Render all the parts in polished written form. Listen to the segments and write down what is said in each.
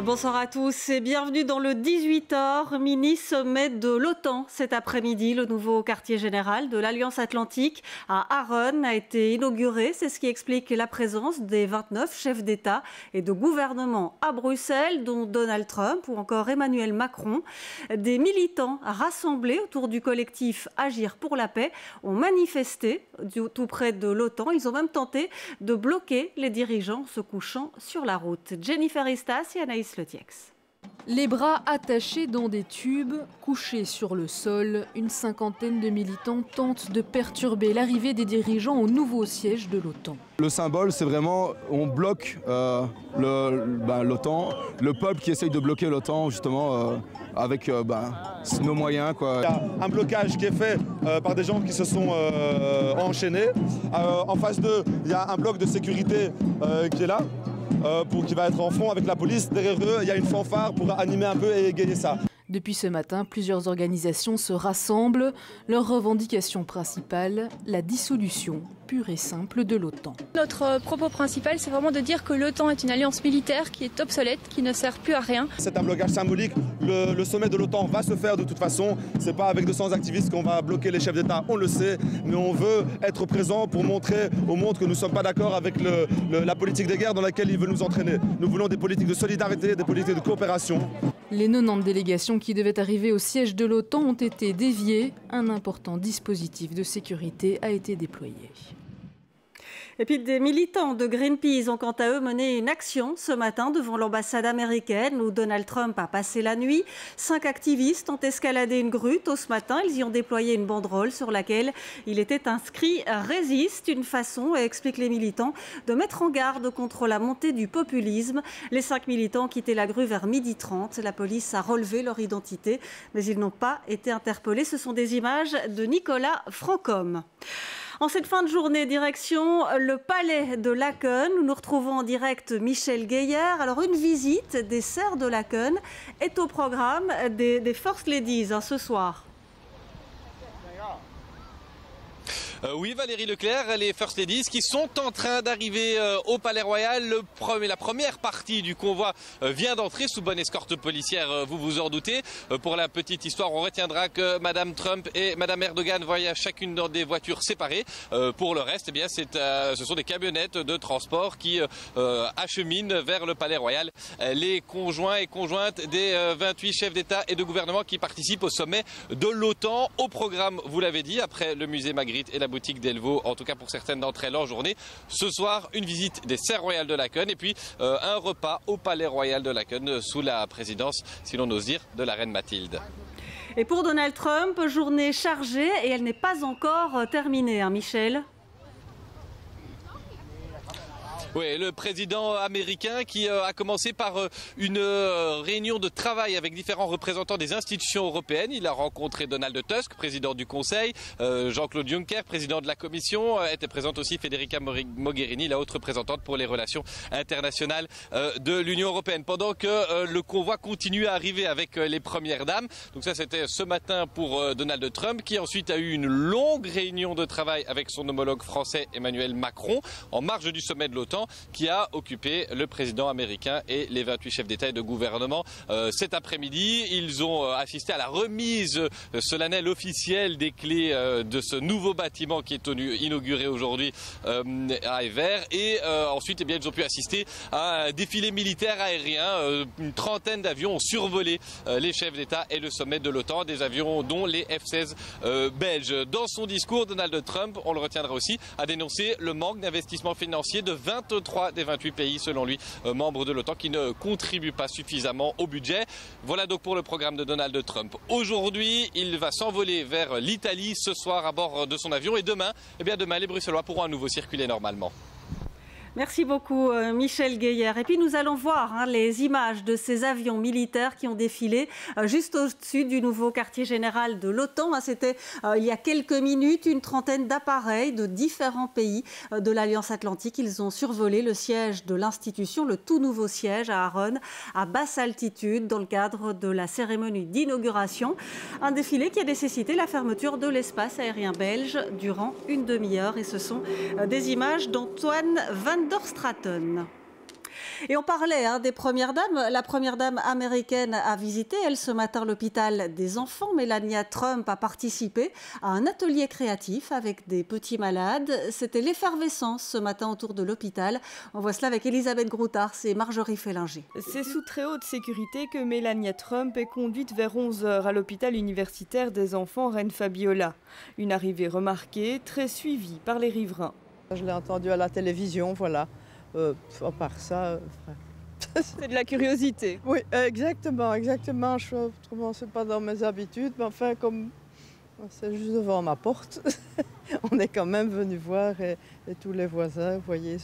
Bonsoir à tous et bienvenue dans le 18h, mini-sommet de l'OTAN. Cet après-midi, le nouveau quartier général de l'Alliance Atlantique à Aron a été inauguré. C'est ce qui explique la présence des 29 chefs d'État et de gouvernement à Bruxelles, dont Donald Trump ou encore Emmanuel Macron. Des militants rassemblés autour du collectif Agir pour la paix ont manifesté tout près de l'OTAN. Ils ont même tenté de bloquer les dirigeants se couchant sur la route. Jennifer Istas et Anaïs Le Tiex. Les bras attachés dans des tubes, couchés sur le sol, une cinquantaine de militants tentent de perturber l'arrivée des dirigeants au nouveau siège de l'OTAN. Le symbole, c'est vraiment, on bloque l'OTAN, le peuple qui essaye de bloquer l'OTAN justement avec nos moyens, quoi. Il y a un blocage qui est fait par des gens qui se sont enchaînés. En face d'eux, il y a un bloc de sécurité qui est là. Qui va être en fond avec la police. Derrière eux, il y a une fanfare pour animer un peu et égayer ça. Depuis ce matin, plusieurs organisations se rassemblent. Leur revendication principale, la dissolution pure et simple de l'OTAN. Notre propos principal, c'est vraiment de dire que l'OTAN est une alliance militaire qui est obsolète, qui ne sert plus à rien. C'est un blocage symbolique. Le sommet de l'OTAN va se faire de toute façon. C'est pas avec 200 activistes qu'on va bloquer les chefs d'État, on le sait. Mais on veut être présent pour montrer au monde que nous ne sommes pas d'accord avec la politique de guerre dans laquelle il veut nous entraîner. Nous voulons des politiques de solidarité, des politiques de coopération. Les 90 délégations qui devaient arriver au siège de l'OTAN ont été déviées. Un important dispositif de sécurité a été déployé. Et puis des militants de Greenpeace ont quant à eux mené une action ce matin devant l'ambassade américaine où Donald Trump a passé la nuit. 5 activistes ont escaladé une grue tôt ce matin. Ils y ont déployé une banderole sur laquelle il était inscrit « Résiste », une façon, expliquent les militants, de mettre en garde contre la montée du populisme. Les 5 militants ont quitté la grue vers 12h30. La police a relevé leur identité, mais ils n'ont pas été interpellés. Ce sont des images de Nicolas Francom. En cette fin de journée, direction le palais de Laken, où nous retrouvons en direct Michel Gueillère. Alors, une visite des serfs de Laken est au programme des First Ladies ce soir. Oui, Valérie Leclerc, les First Ladies qui sont en train d'arriver au Palais Royal. La première partie du convoi vient d'entrer sous bonne escorte policière, vous vous en doutez. Pour la petite histoire, on retiendra que Madame Trump et Madame Erdogan voyagent chacune dans des voitures séparées. Pour le reste, eh bien, ce sont des camionnettes de transport qui acheminent vers le Palais Royal les conjoints et conjointes des 28 chefs d'État et de gouvernement qui participent au sommet de l'OTAN. Au programme, vous l'avez dit, après le musée Magritte et la boutique d'Elvaux, en tout cas pour certaines d'entre elles en journée. Ce soir, une visite des serres royales de Laken et puis un repas au Palais Royal de Laken sous la présidence, si l'on ose dire, de la reine Mathilde. Et pour Donald Trump, journée chargée et elle n'est pas encore terminée, hein, Michel ? Oui, le président américain qui a commencé par une réunion de travail avec différents représentants des institutions européennes. Il a rencontré Donald Tusk, président du Conseil, Jean-Claude Juncker, président de la Commission, était présente aussi Federica Mogherini, la haute représentante pour les relations internationales de l'Union européenne. Pendant que le convoi continue à arriver avec les premières dames. Donc ça, c'était ce matin pour Donald Trump, qui ensuite a eu une longue réunion de travail avec son homologue français Emmanuel Macron, en marge du sommet de l'OTAN, qui a occupé le président américain et les 28 chefs d'État et de gouvernement cet après-midi. Ils ont assisté à la remise solennelle officielle des clés de ce nouveau bâtiment qui est inauguré aujourd'hui à Evere. Et ensuite, eh bien, ils ont pu assister à un défilé militaire aérien. Une trentaine d'avions ont survolé les chefs d'État et le sommet de l'OTAN, des avions dont les F-16 belges. Dans son discours, Donald Trump, on le retiendra aussi, a dénoncé le manque d'investissement financier de 23 des 28 pays, selon lui, membres de l'OTAN, qui ne contribuent pas suffisamment au budget. Voilà donc pour le programme de Donald Trump. Aujourd'hui, il va s'envoler vers l'Italie ce soir à bord de son avion. Et demain, eh bien demain, les Bruxellois pourront à nouveau circuler normalement. Merci beaucoup Michel Gueillère. Et puis nous allons voir les images de ces avions militaires qui ont défilé juste au-dessus du nouveau quartier général de l'OTAN. C'était il y a quelques minutes, une trentaine d'appareils de différents pays de l'Alliance Atlantique. Ils ont survolé le siège de l'institution, le tout nouveau siège à Aron, à basse altitude, dans le cadre de la cérémonie d'inauguration. Un défilé qui a nécessité la fermeture de l'espace aérien belge durant une demi-heure. Et ce sont des images d'Antoine Van der Straten. Et on parlait des premières dames. La première dame américaine a visité, elle, ce matin, l'hôpital des enfants. Melania Trump a participé à un atelier créatif avec des petits malades. C'était l'effervescence ce matin autour de l'hôpital. On voit cela avec Elisabeth Groutard et Marjorie Fellinger. C'est sous très haute sécurité que Melania Trump est conduite vers 11h à l'hôpital universitaire des enfants Reine Fabiola. Une arrivée remarquée, très suivie par les riverains. Je l'ai entendu à la télévision, voilà. À part ça... C'est de la curiosité. Oui, exactement. Je trouve c'est pas dans mes habitudes, mais enfin, comme c'est juste devant ma porte, on est quand même venu voir et tous les voisins, vous voyez,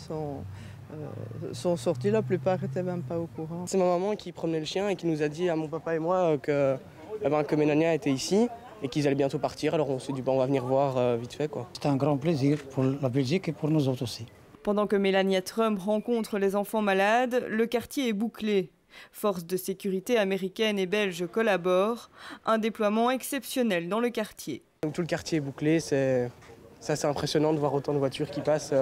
sont sortis. La plupart n'étaient même pas au courant. C'est ma maman qui promenait le chien et qui nous a dit à mon papa et moi que Melania était ici et qu'ils allaient bientôt partir. Alors on s'est dit on va venir voir vite fait, quoi. C'était un grand plaisir pour la Belgique et pour nous autres aussi. Pendant que Melania Trump rencontre les enfants malades, le quartier est bouclé. Forces de sécurité américaines et belges collaborent. Un déploiement exceptionnel dans le quartier. Donc, tout le quartier est bouclé. C'est assez impressionnant de voir autant de voitures qui passent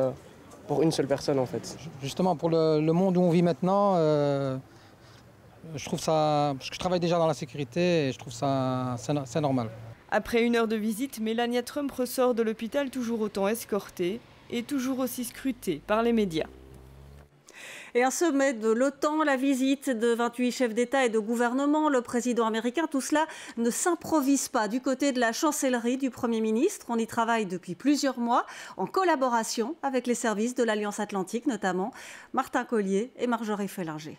pour une seule personne en fait. Justement pour le monde où on vit maintenant, je trouve ça... Parce que je travaille déjà dans la sécurité et je trouve ça c'est normal. Après 1 heure de visite, Melania Trump ressort de l'hôpital toujours autant escortée et toujours aussi scrutée par les médias. Et un sommet de l'OTAN, la visite de 28 chefs d'État et de gouvernement, le président américain, tout cela ne s'improvise pas. Du côté de la chancellerie du Premier ministre, on y travaille depuis plusieurs mois en collaboration avec les services de l'Alliance Atlantique, notamment Martin Collier et Marjorie Fellinger.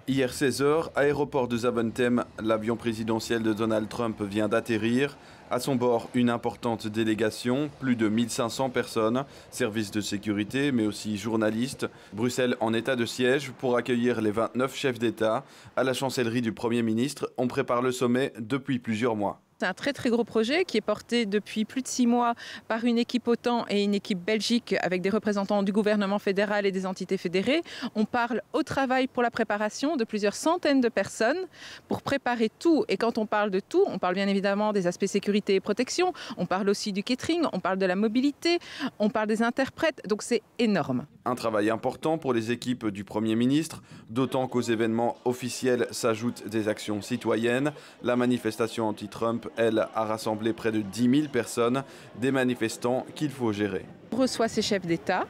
Hier 16h, aéroport de Zaventem, l'avion présidentiel de Donald Trump vient d'atterrir. À son bord, une importante délégation, plus de 1500 personnes, services de sécurité, mais aussi journalistes. Bruxelles en état de siège pour accueillir les 29 chefs d'État. À la chancellerie du Premier ministre, on prépare le sommet depuis plusieurs mois. C'est un très très gros projet qui est porté depuis plus de 6 mois par une équipe OTAN et une équipe belgique avec des représentants du gouvernement fédéral et des entités fédérées. On parle au travail pour la préparation de plusieurs centaines de personnes pour préparer tout. Et quand on parle de tout, on parle bien évidemment des aspects sécurité et protection, on parle aussi du catering, on parle de la mobilité, on parle des interprètes, donc c'est énorme. Un travail important pour les équipes du Premier ministre, d'autant qu'aux événements officiels s'ajoutent des actions citoyennes. La manifestation anti-Trump, elle, a rassemblé près de 10 000 personnes, des manifestants qu'il faut gérer. On reçoit ces chefs d'État,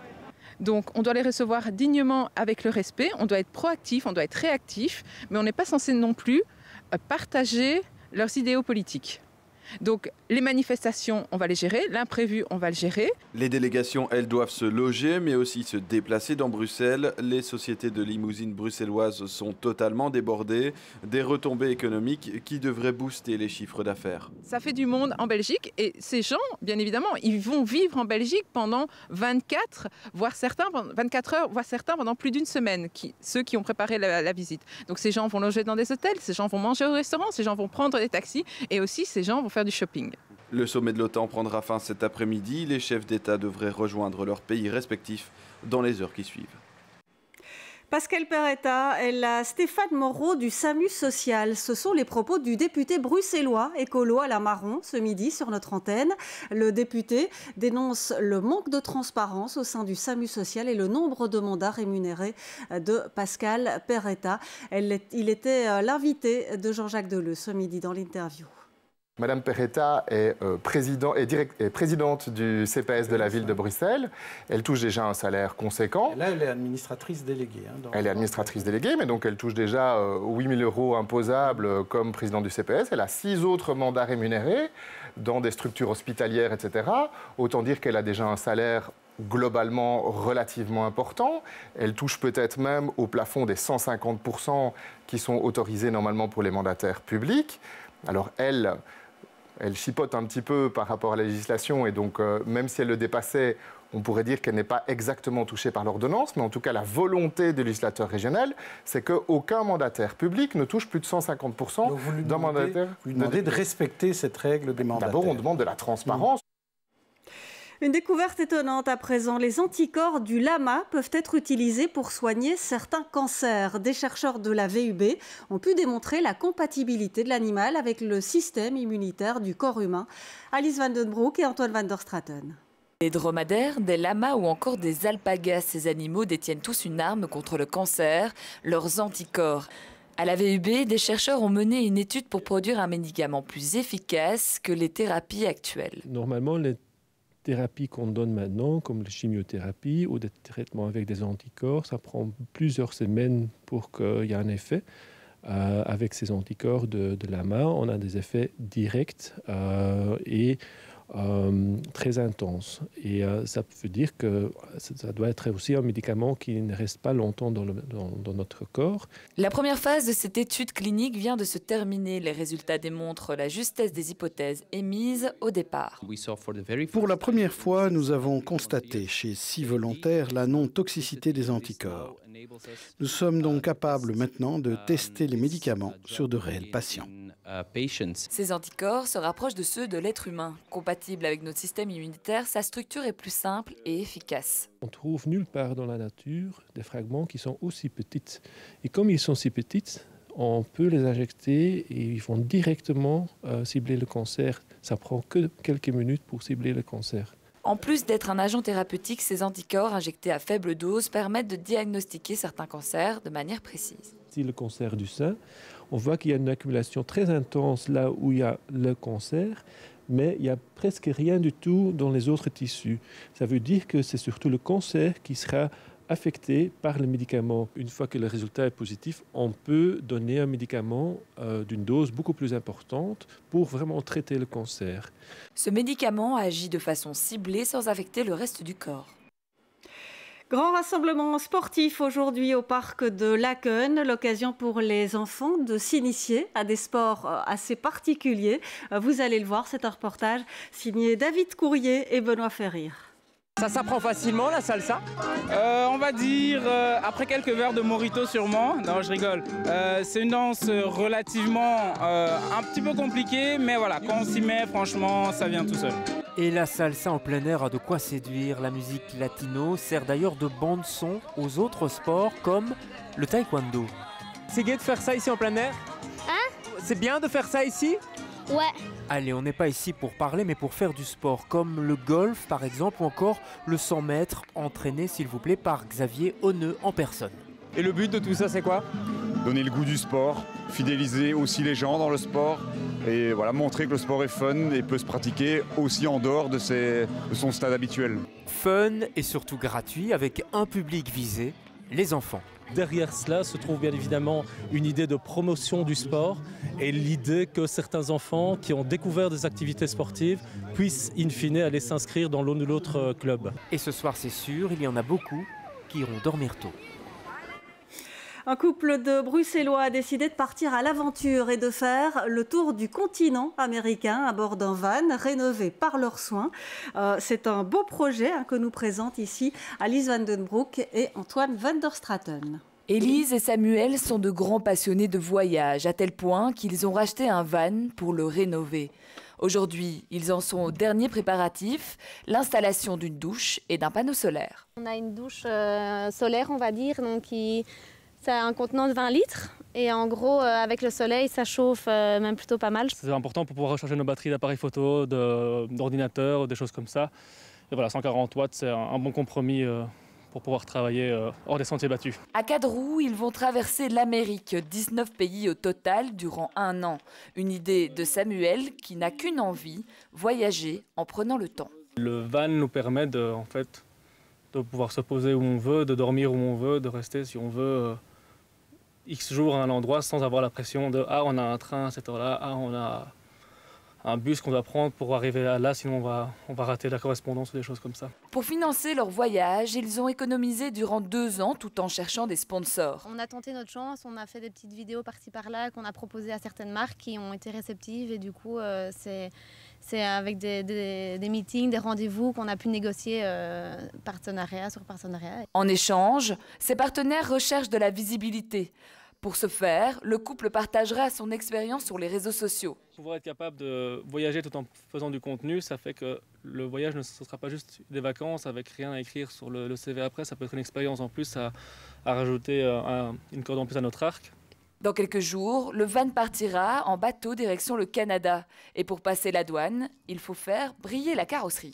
donc on doit les recevoir dignement avec le respect, on doit être proactif, on doit être réactif, mais on n'est pas censé non plus partager leurs idéaux politiques. Donc les manifestations, on va les gérer, l'imprévu, on va le gérer. Les délégations, elles, doivent se loger, mais aussi se déplacer dans Bruxelles. Les sociétés de limousines bruxelloises sont totalement débordées. Des retombées économiques qui devraient booster les chiffres d'affaires. Ça fait du monde en Belgique et ces gens, bien évidemment, ils vont vivre en Belgique pendant 24 heures, voire certains pendant plus d'une semaine, ceux qui ont préparé la visite. Donc ces gens vont loger dans des hôtels, ces gens vont manger au restaurant, ces gens vont prendre des taxis et aussi ces gens vont faire du shopping. Le sommet de l'OTAN prendra fin cet après-midi. Les chefs d'État devraient rejoindre leurs pays respectifs dans les heures qui suivent. Pascal Perretta et la Stéphane Moreau du SAMU social. Ce sont les propos du député bruxellois écolo Alain Marron ce midi sur notre antenne. Le député dénonce le manque de transparence au sein du SAMU social et le nombre de mandats rémunérés de Pascal Perretta. Il était l'invité de Jean-Jacques Deleu ce midi dans l'interview. Madame Perretta est présidente du CPS de la ville de Bruxelles. Elle touche déjà un salaire conséquent. Et là, elle est administratrice déléguée. Elle est administratrice déléguée, mais donc elle touche déjà 8 000 € imposables comme présidente du CPS. Elle a 6 autres mandats rémunérés dans des structures hospitalières, etc. Autant dire qu'elle a déjà un salaire globalement relativement important. Elle touche peut-être même au plafond des 150% qui sont autorisés normalement pour les mandataires publics. Alors elle chipote un petit peu par rapport à la législation et donc même si elle le dépassait, on pourrait dire qu'elle n'est pas exactement touchée par l'ordonnance, mais en tout cas la volonté du législateur régional, c'est qu'aucun mandataire public ne touche plus de 150% d'un mandataire. Vous lui demandez de respecter cette règle des mandataires. D'abord, on demande de la transparence. Une découverte étonnante à présent. Les anticorps du lama peuvent être utilisés pour soigner certains cancers. Des chercheurs de la VUB ont pu démontrer la compatibilité de l'animal avec le système immunitaire du corps humain. Alice Van den Broek et Antoine van der Straten. Des dromadaires, des lamas ou encore des alpagas, ces animaux détiennent tous une arme contre le cancer, leurs anticorps. À la VUB, des chercheurs ont mené une étude pour produire un médicament plus efficace que les thérapies actuelles. Normalement, les thérapies qu'on donne maintenant, comme la chimiothérapie ou des traitements avec des anticorps, ça prend plusieurs semaines pour qu'il y ait un effet. Avec ces anticorps de l'AMA, on a des effets directs et très intenses. Et ça veut dire que ça doit être aussi un médicament qui ne reste pas longtemps dans notre corps. La première phase de cette étude clinique vient de se terminer. Les résultats démontrent la justesse des hypothèses émises au départ. Pour la première fois, nous avons constaté chez 6 volontaires la non-toxicité des anticorps. Nous sommes donc capables maintenant de tester les médicaments sur de réels patients. Ces anticorps se rapprochent de ceux de l'être humain. Compatible avec notre système immunitaire, sa structure est plus simple et efficace. On trouve nulle part dans la nature des fragments qui sont aussi petits. Et comme ils sont si petits, on peut les injecter et ils vont directement cibler le cancer. Ça prend que quelques minutes pour cibler le cancer. En plus d'être un agent thérapeutique, ces anticorps injectés à faible dose permettent de diagnostiquer certains cancers de manière précise. Si le cancer du sein, on voit qu'il y a une accumulation très intense là où il y a le cancer, mais il n'y a presque rien du tout dans les autres tissus. Ça veut dire que c'est surtout le cancer qui sera affecté par le médicament. Une fois que le résultat est positif, on peut donner un médicament d'une dose beaucoup plus importante pour vraiment traiter le cancer. Ce médicament agit de façon ciblée sans affecter le reste du corps. Grand rassemblement sportif aujourd'hui au parc de Laken, l'occasion pour les enfants de s'initier à des sports assez particuliers. Vous allez le voir, c'est un reportage signé David Courrier et Benoît Ferrir. Ça s'apprend facilement la salsa on va dire après quelques verres de mojito sûrement. Non, je rigole. C'est une danse relativement un petit peu compliquée, mais voilà, quand on s'y met, franchement, ça vient tout seul. Et la salsa en plein air a de quoi séduire. La musique latino sert d'ailleurs de bande-son aux autres sports comme le taekwondo. C'est gai de faire ça ici en plein air? Hein? C'est bien de faire ça ici? Ouais. Allez, on n'est pas ici pour parler, mais pour faire du sport, comme le golf par exemple, ou encore le 100 mètres, entraîné s'il vous plaît par Xavier Honneux en personne. Et le but de tout ça, c'est quoi? Donner le goût du sport, fidéliser aussi les gens dans le sport, et voilà, montrer que le sport est fun et peut se pratiquer aussi en dehors de son stade habituel. Fun et surtout gratuit, avec un public visé, les enfants. Derrière cela se trouve bien évidemment une idée de promotion du sport et l'idée que certains enfants qui ont découvert des activités sportives puissent in fine aller s'inscrire dans l'un ou l'autre club. Et ce soir, c'est sûr, il y en a beaucoup qui iront dormir tôt. Un couple de Bruxellois a décidé de partir à l'aventure et de faire le tour du continent américain à bord d'un van rénové par leurs soins. C'est un beau projet que nous présentent ici Alice van den Broek et Antoine van der Straten. Élise et Samuel sont de grands passionnés de voyage, à tel point qu'ils ont racheté un van pour le rénover. Aujourd'hui, ils en sont aux derniers préparatifs, l'installation d'une douche et d'un panneau solaire. On a une douche solaire, on va dire, donc c'est un contenant de 20 litres et en gros, avec le soleil, ça chauffe même plutôt pas mal. C'est important pour pouvoir recharger nos batteries d'appareils photo, d'ordinateurs, des choses comme ça. Et voilà, 140 watts, c'est un bon compromis pour pouvoir travailler hors des sentiers battus. À 4 roues, ils vont traverser l'Amérique, 19 pays au total durant 1 an. Une idée de Samuel qui n'a qu'une envie, voyager en prenant le temps. Le van nous permet de pouvoir se poser où on veut, de dormir où on veut, de rester si on veut X jours à un endroit sans avoir la pression de « Ah, on a un train à cette heure-là, ah, on a un bus qu'on doit prendre pour arriver là, sinon on va rater la correspondance » ou des choses comme ça. Pour financer leur voyage, ils ont économisé durant 2 ans tout en cherchant des sponsors. On a tenté notre chance, on a fait des petites vidéos par-ci par-là qu'on a proposées à certaines marques qui ont été réceptives et du coup c'est avec des meetings, des rendez-vous qu'on a pu négocier partenariat sur partenariat. En échange, ces partenaires recherchent de la visibilité. Pour ce faire, le couple partagera son expérience sur les réseaux sociaux. Pouvoir être capable de voyager tout en faisant du contenu, ça fait que le voyage ne sera pas juste des vacances avec rien à écrire sur le CV après, ça peut être une expérience en plus à rajouter une corde en plus à notre arc. Dans quelques jours, le van partira en bateau direction le Canada. Et pour passer la douane, il faut faire briller la carrosserie.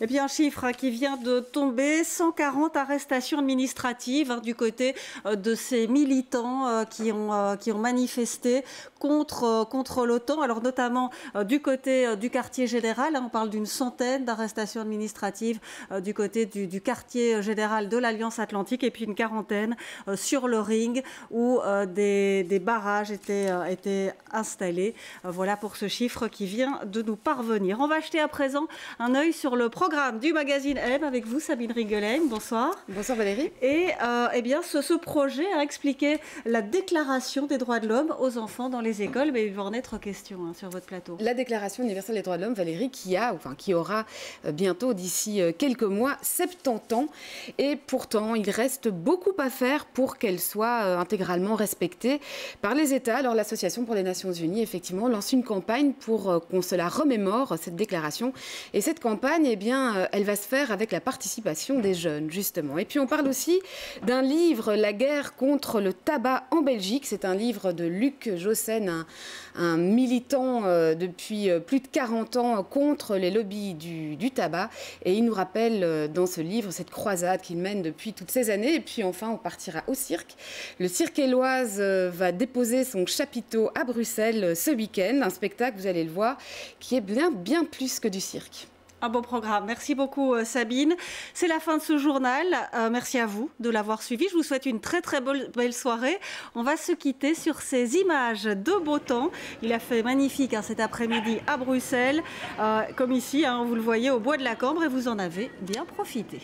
Et puis un chiffre qui vient de tomber, 140 arrestations administratives du côté de ces militants qui ont manifesté contre l'OTAN. Alors notamment du côté du quartier général, on parle d'une centaine d'arrestations administratives du côté du quartier général de l'Alliance Atlantique et puis une quarantaine sur le ring où des barrages étaient installés. Voilà pour ce chiffre qui vient de nous parvenir. On va jeter à présent un œil sur le programme du magazine M avec vous, Sabine Ringelaine. Bonsoir. Bonsoir Valérie. Et eh bien, ce projet a expliqué la déclaration des droits de l'homme aux enfants dans les écoles, mais il va en être question sur votre plateau. La déclaration universelle des droits de l'homme, Valérie, qui aura bientôt, d'ici quelques mois, 70 ans. Et pourtant, il reste beaucoup à faire pour qu'elle soit intégralement respectée par les États. Alors l'Association pour les Nations Unies, effectivement, lance une campagne pour qu'on se la remémore, cette déclaration. Et cette campagne, eh bien, elle va se faire avec la participation des jeunes, justement. Et puis on parle aussi d'un livre, La guerre contre le tabac en Belgique. C'est un livre de Luc Jossen, un militant depuis plus de 40 ans contre les lobbies du tabac. Et il nous rappelle dans ce livre cette croisade qu'il mène depuis toutes ces années. Et puis enfin, on partira au cirque. Le Cirque Éloise va déposer son chapiteau à Bruxelles ce week-end. Un spectacle, vous allez le voir, qui est bien plus que du cirque. Un beau programme. Merci beaucoup Sabine. C'est la fin de ce journal. Merci à vous de l'avoir suivi. Je vous souhaite une très belle soirée. On va se quitter sur ces images de beau temps. Il a fait magnifique cet après-midi à Bruxelles, comme ici, vous le voyez au Bois de la Cambre et vous en avez bien profité.